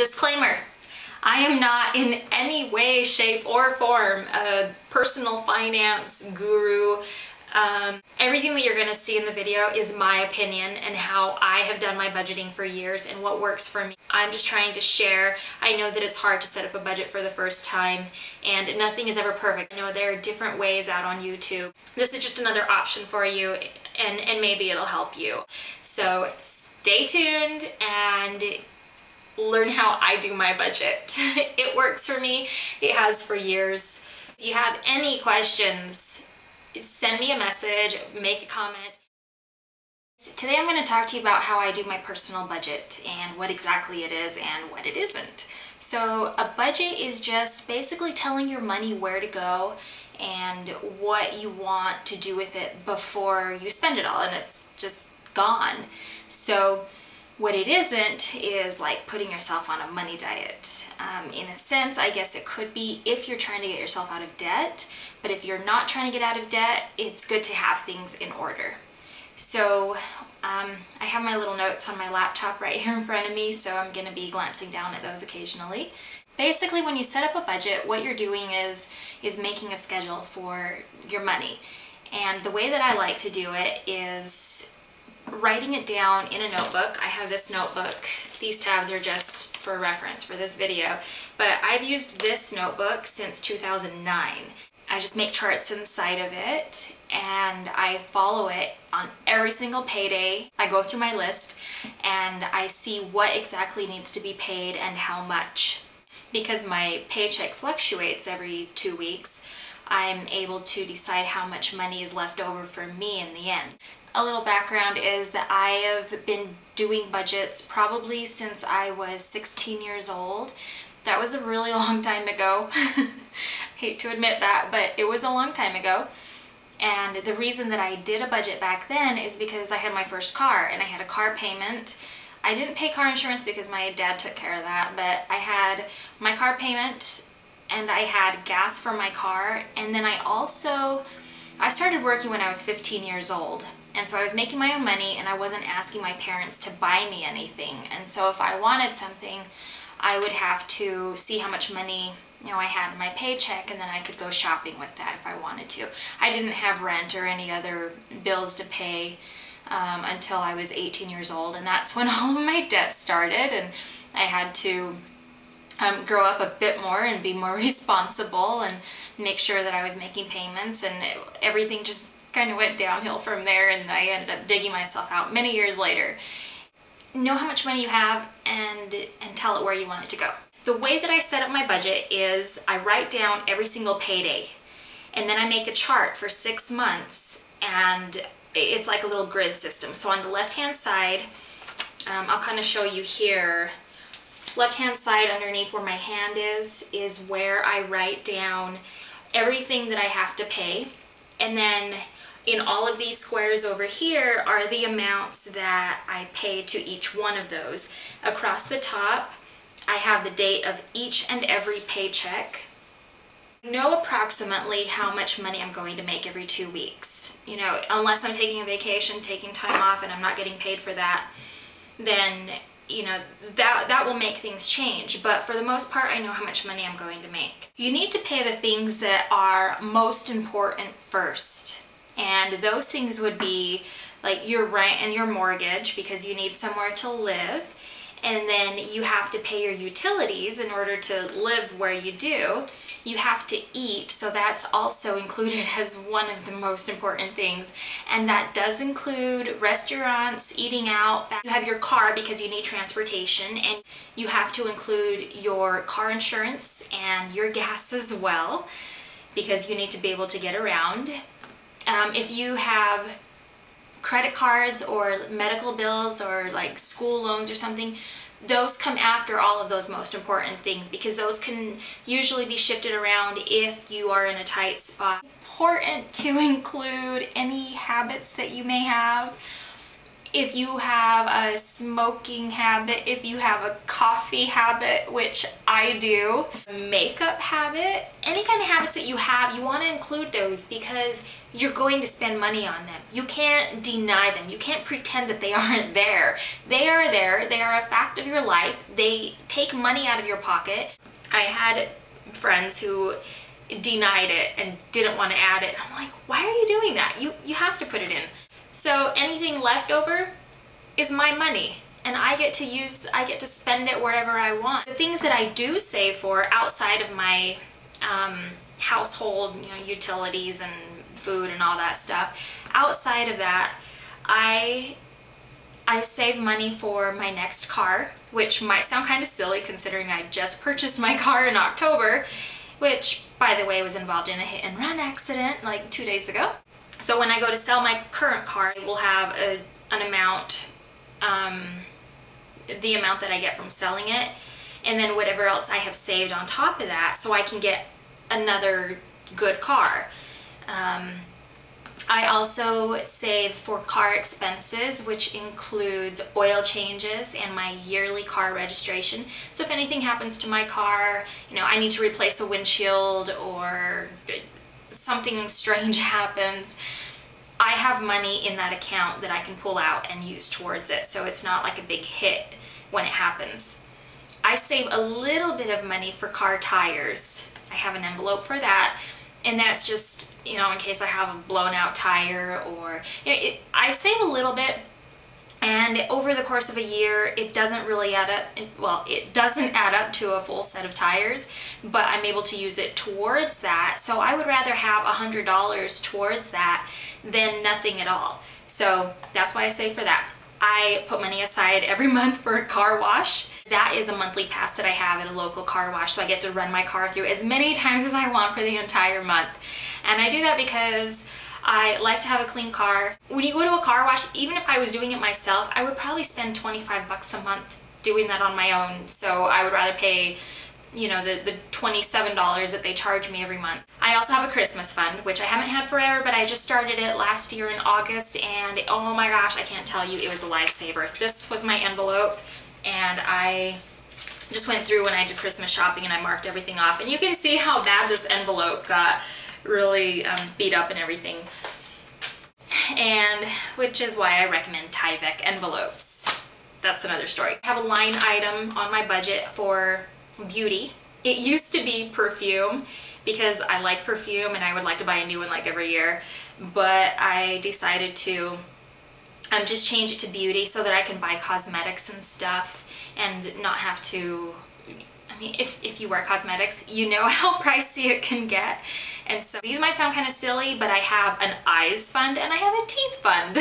Disclaimer, I am not in any way, shape, or form a personal finance guru. Everything that you're going to see in the video is my opinion and how I have done my budgeting for years and what works for me. I'm just trying to share. I know that it's hard to set up a budget for the first time and nothing is ever perfect. I know there are different ways out on YouTube. This is just another option for you and maybe it'll help you. So stay tuned and learn how I do my budget. It works for me. It has for years. If you have any questions, send me a message, make a comment. Today I'm going to talk to you about how I do my personal budget and what exactly it is and what it isn't. So a budget is just basically telling your money where to go and what you want to do with it before you spend it all and it's just gone. So what it isn't is like putting yourself on a money diet. In a sense, I guess it could be if you're trying to get yourself out of debt, but if you're not trying to get out of debt, it's good to have things in order. So I have my little notes on my laptop right here in front of me, so I'm going to be glancing down at those occasionally. Basically, when you set up a budget, what you're doing is making a schedule for your money. And the way that I like to do it is writing it down in a notebook. I have this notebook. These tabs are just for reference for this video, but I've used this notebook since 2009. I just make charts inside of it and I follow it on every single payday. I go through my list and I see what exactly needs to be paid and how much. Because my paycheck fluctuates every 2 weeks, I'm able to decide how much money is left over for me in the end. A little background is that I have been doing budgets probably since I was 16 years old. That was a really long time ago. Hate to admit that, but it was a long time ago. And the reason that I did a budget back then is because I had my first car and I had a car payment. I didn't pay car insurance because my dad took care of that, but I had my car payment and I had gas for my car. And then I started working when I was 15 years old. And so I was making my own money and I wasn't asking my parents to buy me anything. And so if I wanted something, I would have to see how much money I had in my paycheck and then I could go shopping with that if I wanted to. I didn't have rent or any other bills to pay until I was 18 years old, and that's when all of my debt started and I had to grow up a bit more and be more responsible and make sure that I was making payments, and everything just kind of went downhill from there and I ended up digging myself out many years later. Know how much money you have and tell it where you want it to go. The way that I set up my budget is I write down every single payday and then I make a chart for 6 months and it's like a little grid system. So on the left hand side, I'll kind of show you here, left hand side underneath where my hand is where I write down everything that I have to pay, and then in all of these squares over here are the amounts that I pay to each one of those. Across the top, I have the date of each and every paycheck. I know approximately how much money I'm going to make every 2 weeks. Unless I'm taking a vacation, taking time off, and I'm not getting paid for that, then that will make things change. But for the most part, I know how much money I'm going to make. You need to pay the things that are most important first. And those things would be like your rent and your mortgage because you need somewhere to live. And then you have to pay your utilities in order to live where you do. You have to eat, so that's also included as one of the most important things. And that does include restaurants, eating out. You have your car because you need transportation, and you have to include your car insurance and your gas as well because you need to be able to get around. If you have credit cards or medical bills or like school loans or something, those come after all of those most important things because those can usually be shifted around if you are in a tight spot. Important to include any habits that you may have. if you have a smoking habit, if you have a coffee habit, which I do, makeup habit, any kind of habits that you have, you want to include those because you're going to spend money on them. You can't deny them. You can't pretend that they aren't there. They are there. They are a fact of your life. They take money out of your pocket. I had friends who denied it and didn't want to add it. I'm like, why are you doing that? You have to put it in. So anything left over is my money, and I get to spend it wherever I want. The things that I do save for outside of my household, utilities and food and all that stuff, outside of that, I save money for my next car, which might sound kind of silly considering I just purchased my car in October, which, by the way, was involved in a hit and run accident like 2 days ago. So when I go to sell my current car, we'll have an amount, the amount that I get from selling it, and then whatever else I have saved on top of that so I can get another good car. I also save for car expenses, which includes oil changes and my yearly car registration. So if anything happens to my car, I need to replace a windshield or something strange happens, I have money in that account that I can pull out and use towards it, so it's not like a big hit when it happens. I save a little bit of money for car tires. I have an envelope for that, and that's just, in case I have a blown out tire or, I save a little bit, and over the course of a year, it doesn't really add up. It doesn't add up to a full set of tires, but I'm able to use it towards that. So I would rather have $100 towards that than nothing at all. So that's why I save for that. I put money aside every month for a car wash. That is a monthly pass that I have at a local car wash, so I get to run my car through as many times as I want for the entire month. And I do that because I like to have a clean car. When you go to a car wash, even if I was doing it myself, I would probably spend 25 bucks a month doing that on my own. So I would rather pay, the $27 that they charge me every month. I also have a Christmas fund, which I haven't had forever, but I just started it last year in August, and oh my gosh, I can't tell you, it was a lifesaver. This was my envelope, and I just went through when I did Christmas shopping and I marked everything off, and you can see how bad this envelope got really beat up and everything, and which is why I recommend Tyvek envelopes. That's another story. I have a line item on my budget for beauty. It used to be perfume because I like perfume and I would like to buy a new one like every year, but I decided to just change it to beauty so that I can buy cosmetics and stuff and not have to, if you wear cosmetics, you know how pricey it can get. And so these might sound kind of silly, but I have an eyes fund and I have a teeth fund.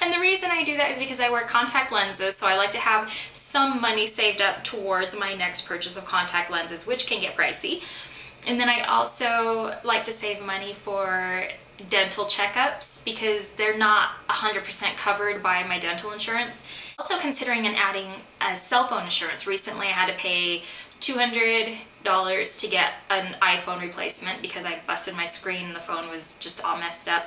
And the reason I do that is because I wear contact lenses, so I like to have some money saved up towards my next purchase of contact lenses, which can get pricey. And then I also like to save money for dental checkups because they're not 100% covered by my dental insurance. Also considering and adding a cell phone insurance. Recently I had to pay $200 to get an iPhone replacement because I busted my screen and the phone was just all messed up.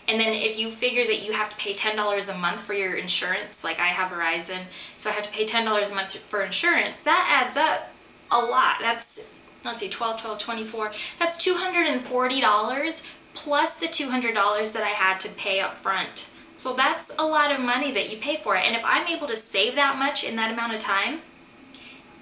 And then if you figure that you have to pay $10 a month for your insurance, like I have Verizon, so I have to pay $10 a month for insurance, that adds up a lot. That's, let's see, 12, 24, that's $240 plus the $200 that I had to pay up front. So that's a lot of money that you pay for it. And if I'm able to save that much in that amount of time,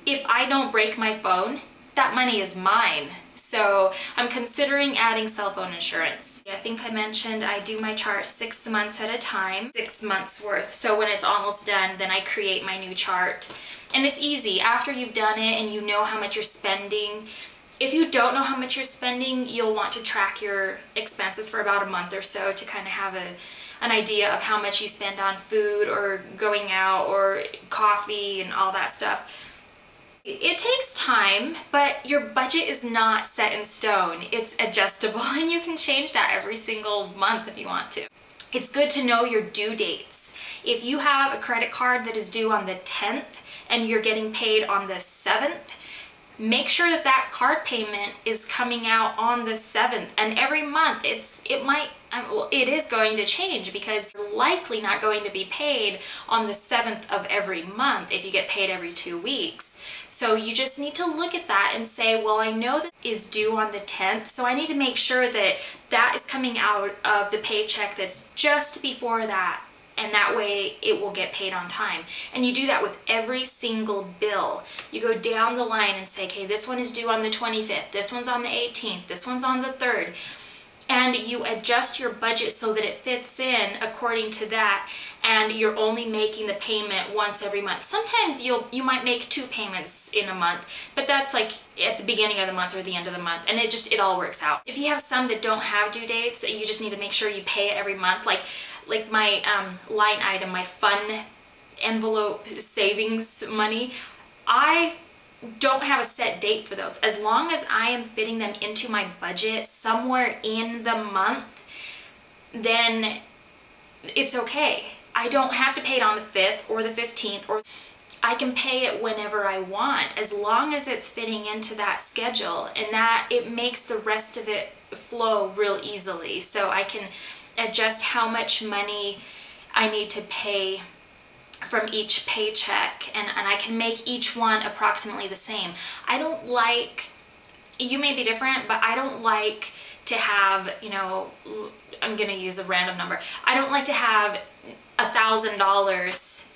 if I don't break my phone, that money is mine. So I'm considering adding cell phone insurance. I think I mentioned I do my chart 6 months at a time, 6 months worth. So when it's almost done, then I create my new chart. And it's easy. After you've done it and you know how much you're spending, if you don't know how much you're spending, you'll want to track your expenses for about a month or so to kind of have an idea of how much you spend on food or going out or coffee and all that stuff. It takes time, but your budget is not set in stone. It's adjustable and you can change that every single month if you want to. It's good to know your due dates. If you have a credit card that is due on the 10th and you're getting paid on the 7th, make sure that that card payment is coming out on the 7th. And every month it is going to change, because you're likely not going to be paid on the 7th of every month if you get paid every 2 weeks. So you just need to look at that and say, well, I know that is due on the 10th, so I need to make sure that that is coming out of the paycheck that's just before that, and that way it will get paid on time. And you do that with every single bill. You go down the line and say, okay, this one is due on the 25th, this one's on the 18th, this one's on the 3rd. And you adjust your budget so that it fits in according to that, and you're only making the payment once every month. Sometimes you might make 2 payments in a month, but that's like at the beginning of the month or the end of the month, and it all works out. If you have some that don't have due dates, you just need to make sure you pay it every month. Like my line item, my fun envelope savings money, I don't have a set date for those. As long as I am fitting them into my budget somewhere in the month, then it's okay. I don't have to pay it on the 5th or the 15th, or I can pay it whenever I want, as long as it's fitting into that schedule, and that it makes the rest of it flow real easily. So I can adjust how much money I need to pay from each paycheck, and I can make each one approximately the same. I don't like, you may be different, but I don't like to have, you know, I'm gonna use a random number. I don't like to have $1,000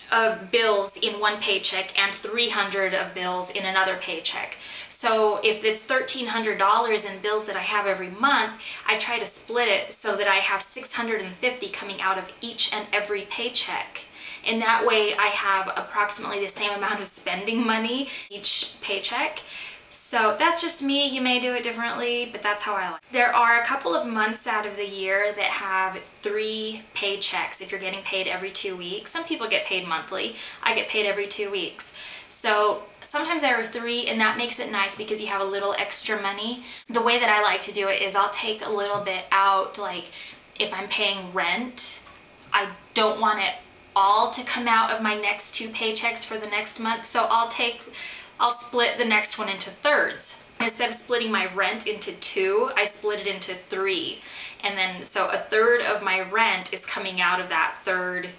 of bills in one paycheck and 300 of bills in another paycheck. So if it's $1,300 in bills that I have every month, I try to split it so that I have $650 coming out of each and every paycheck. And that way I have approximately the same amount of spending money each paycheck. So that's just me. You may do it differently, but that's how I like it. There are a couple of months out of the year that have 3 paychecks if you're getting paid every 2 weeks. Some people get paid monthly. I get paid every 2 weeks. So sometimes there are 3, and that makes it nice because you have a little extra money. The way that I like to do it is I'll take a little bit out, like if I'm paying rent, I don't want it all to come out of my next 2 paychecks for the next month. So I'll split the next one into thirds. Instead of splitting my rent into 2, I split it into 3. And then, so a third of my rent is coming out of that third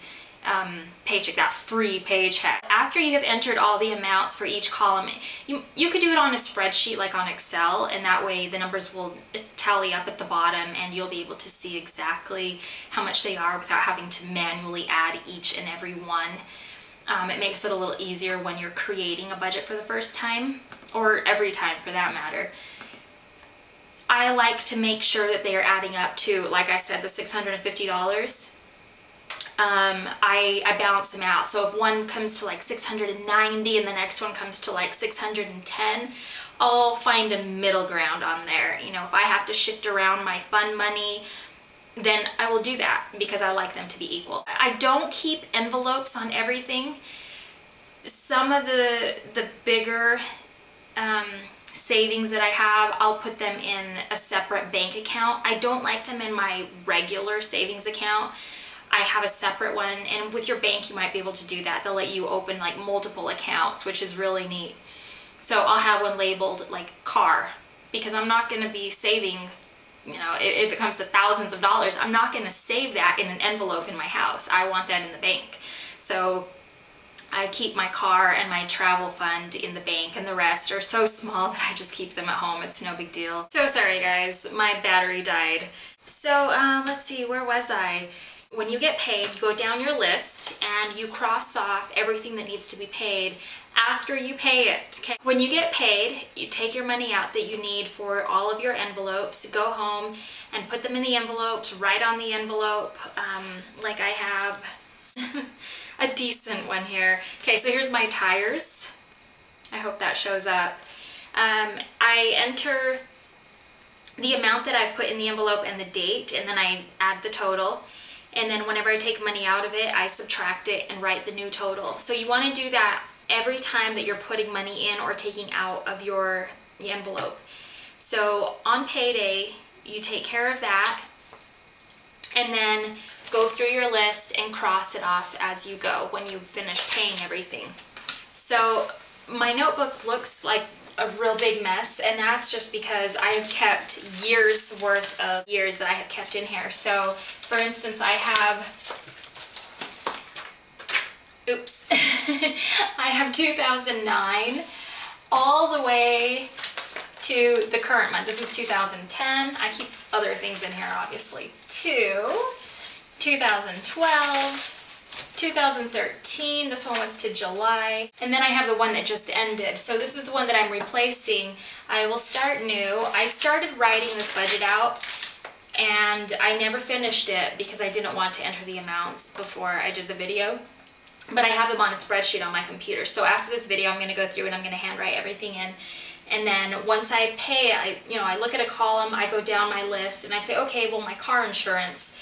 paycheck, that free paycheck. After you have entered all the amounts for each column, you could do it on a spreadsheet like on Excel, and that way the numbers will tally up at the bottom and you'll be able to see exactly how much they are without having to manually add each and every one. It makes it a little easier when you're creating a budget for the first time, or every time for that matter. I like to make sure that they are adding up to, like I said, the $650. I balance them out. So if one comes to like 690 and the next one comes to like 610, I'll find a middle ground on there. You know, if I have to shift around my fun money, then I will do that because I like them to be equal. I don't keep envelopes on everything. Some of the bigger savings that I have, I'll put them in a separate bank account. I don't like them in my regular savings account. I have a separate one, and with your bank you might be able to do that. They'll let you open like multiple accounts, which is really neat. So I'll have one labeled like car, because I'm not going to be saving, you know, if it comes to thousands of dollars, I'm not going to save that in an envelope in my house. I want that in the bank. So I keep my car and my travel fund in the bank, and the rest are so small that I just keep them at home. It's no big deal. So sorry guys, my battery died. So let's see, where was I? When you get paid, you go down your list and you cross off everything that needs to be paid after you pay it. Okay? When you get paid, you take your money out that you need for all of your envelopes, go home and put them in the envelopes, write on the envelope, like I have a decent one here. Okay, so here's my tires. I hope that shows up. I enter the amount that I've put in the envelope and the date, and then I add the total. And then whenever I take money out of it, I subtract it and write the new total. So you want to do that every time that you're putting money in or taking out of your envelope. So on payday, you take care of that, and then go through your list and cross it off as you go when you finish paying everything. So my notebook looks like a real big mess, and that's just because I have kept years worth of years that I have kept in here. So for instance, I have, oops, I have 2009 all the way to the current month. This is 2010. I keep other things in here obviously too. 2012. 2013, this one was to July, and then I have the one that just ended. So this is the one that I'm replacing. I will start new. I started writing this budget out and I never finished it because I didn't want to enter the amounts before I did the video, but I have them on a spreadsheet on my computer. So after this video I'm going to go through and I'm going to handwrite everything in, and then once I pay, I look at a column, I go down my list and I say, okay, well, my car insurance,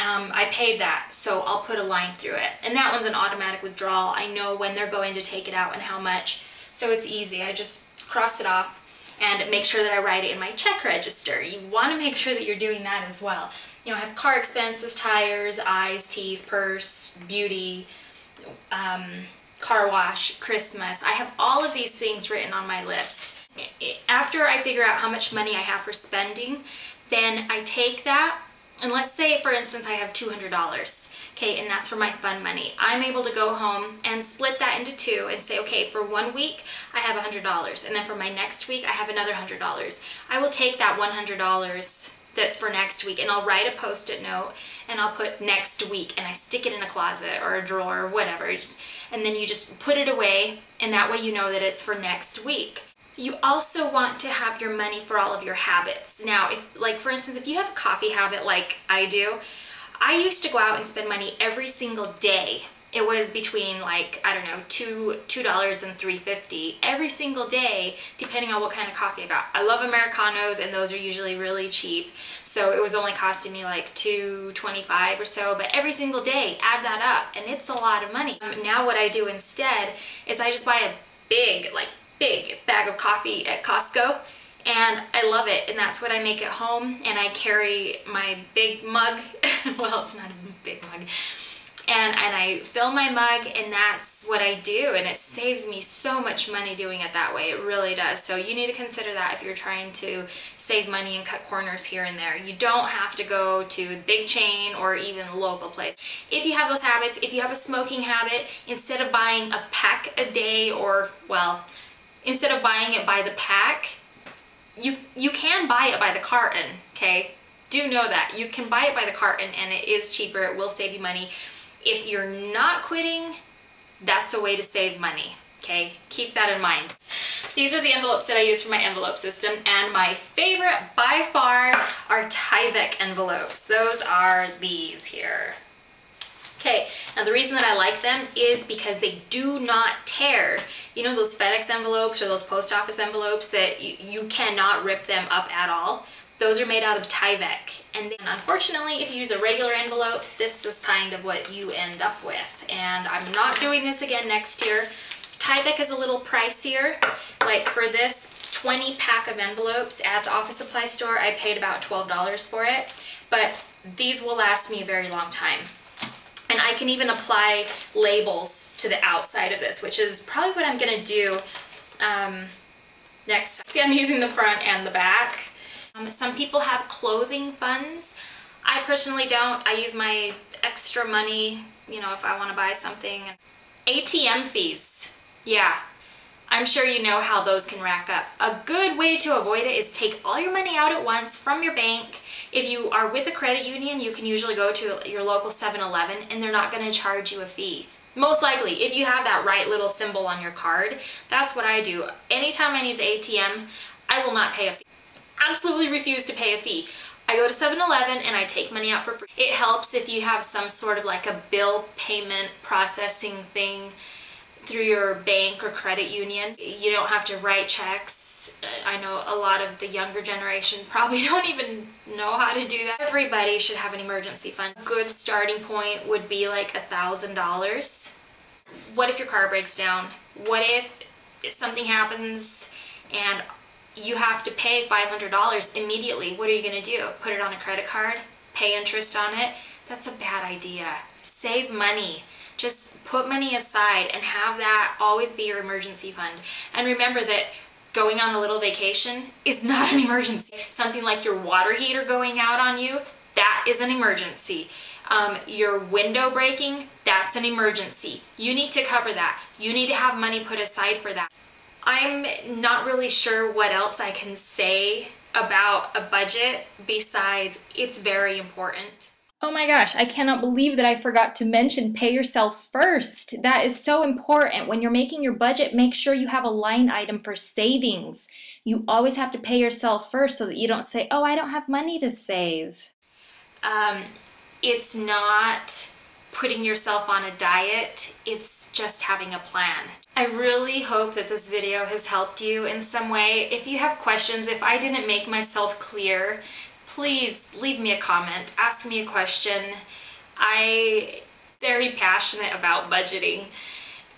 I paid that, so I'll put a line through it. And that one's an automatic withdrawal. I know when they're going to take it out and how much, so it's easy. I just cross it off and make sure that I write it in my check register. You want to make sure that you're doing that as well. You know, I have car expenses, tires, eyes, teeth, purse, beauty, car wash, Christmas. I have all of these things written on my list. After I figure out how much money I have for spending, then I take that, and let's say, for instance, I have $200, okay, and that's for my fun money. I'm able to go home and split that into two and say, okay, for 1 week, I have $100, and then for my next week, I have another $100. I will take that $100 that's for next week, and I'll write a Post-it note, and I'll put next week, and I stick it in a closet or a drawer or whatever, and then you just put it away, and that way you know that it's for next week. You also want to have your money for all of your habits. Now, like for instance, if you have a coffee habit like I do, I used to go out and spend money every single day. It was between, like, I don't know, $2 and $3.50 every single day, depending on what kind of coffee I got. I love Americanos, and those are usually really cheap, so it was only costing me like $2.25 or so, but every single day, add that up, and it's a lot of money. Now what I do instead is I just buy a big bag of coffee at Costco, and I love it, and that's what I make at home. And I carry my big mug, well, it's not a big mug, and I fill my mug, and that's what I do, and it saves me so much money doing it that way. It really does. So you need to consider that if you're trying to save money and cut corners here and there. You don't have to go to a big chain or even local place. If you have those habits, if you have a smoking habit, instead of buying a pack a day, or, well, instead of buying it by the pack, you can buy it by the carton, okay? Do know that. You can buy it by the carton, and it is cheaper. It will save you money. If you're not quitting, that's a way to save money, okay? Keep that in mind. These are the envelopes that I use for my envelope system, and my favorite by far are Tyvek envelopes. Those are these here. Okay, now the reason that I like them is because they do not tear. You know those FedEx envelopes or those post office envelopes that you cannot rip them up at all? Those are made out of Tyvek. And then, unfortunately, if you use a regular envelope, this is kind of what you end up with. And I'm not doing this again next year. Tyvek is a little pricier. Like for this 20 pack of envelopes at the office supply store, I paid about $12 for it. But these will last me a very long time. And I can even apply labels to the outside of this, which is probably what I'm gonna do next time. See, I'm using the front and the back. Some people have clothing funds. I personally don't. I use my extra money, you know, if I want to buy something. ATM fees. Yeah, I'm sure you know how those can rack up. A good way to avoid it is take all your money out at once from your bank. If you are with a credit union, you can usually go to your local 7-Eleven and they're not going to charge you a fee. Most likely, if you have that right little symbol on your card. That's what I do. Anytime I need the ATM, I will not pay a fee. Absolutely refuse to pay a fee. I go to 7-Eleven and I take money out for free. It helps if you have some sort of like a bill payment processing thing through your bank or credit union. You don't have to write checks. I know a lot of the younger generation probably don't even know how to do that. Everybody should have an emergency fund. A good starting point would be like $1,000. What if your car breaks down? What if something happens and you have to pay $500 immediately? What are you gonna do? Put it on a credit card? Pay interest on it? That's a bad idea. Save money. Just put money aside and have that always be your emergency fund. And remember that going on a little vacation is not an emergency. Something like your water heater going out on you, that is an emergency. Your window breaking, that's an emergency. You need to cover that. You need to have money put aside for that. I'm not really sure what else I can say about a budget besides it's very important. Oh my gosh, I cannot believe that I forgot to mention pay yourself first. That is so important. When you're making your budget, make sure you have a line item for savings. You always have to pay yourself first so that you don't say, oh, I don't have money to save. It's not putting yourself on a diet, it's just having a plan. I really hope that this video has helped you in some way. If you have questions, if I didn't make myself clear, please leave me a comment, ask me a question. I'm very passionate about budgeting,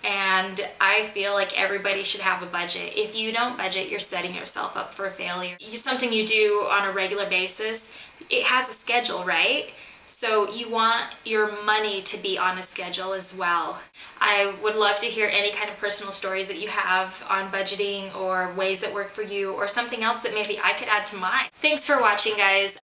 and I feel like everybody should have a budget. If you don't budget, you're setting yourself up for failure. It's something you do on a regular basis. It has a schedule, right? So you want your money to be on a schedule as well. I would love to hear any kind of personal stories that you have on budgeting or ways that work for you or something else that maybe I could add to mine. Thanks for watching, guys.